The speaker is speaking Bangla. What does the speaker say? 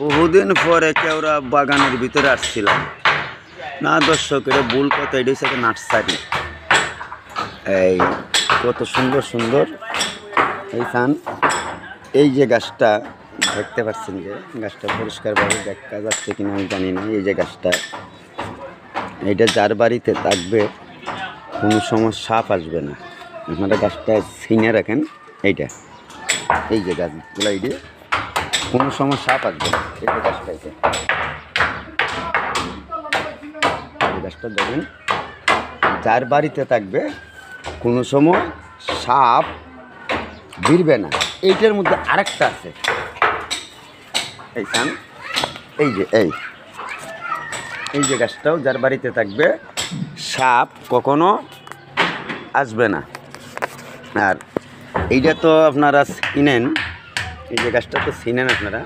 বহুদিন পরে কেওড়া বাগানের ভিতরে আসছিলাম না দর্শকের ভুল কথা, এটা হচ্ছে একটা নার্সারি। এই কত সুন্দর সুন্দর এই সান, এই যে গাছটা দেখতে পাচ্ছেন, যে গাছটা পরিষ্কারভাবে দেখা যাচ্ছে কিনা আমি জানি না। এই যে গাছটা, এইটা যার বাড়িতে থাকবে কোনো সময় সাপ আসবে না। আপনারা গাছটা ছিনে রাখেন। এইটা, এই যে গাছগুলো, এই যে কোনো সময় সাপ আসবে না। এই যে গাছটা, এই গাছটা দেখেন, যার বাড়িতে থাকবে কোনো সময় সাপ ভিড়বে না। এইটার মধ্যে আরেকটা আছে, এই সান, এই যে এই যে গাছটাও যার বাড়িতে থাকবে সাপ কখনো আসবে না। আর এইটা তো আপনারা চিনেন, এই যে গাছটা তো চিনেন আপনারা।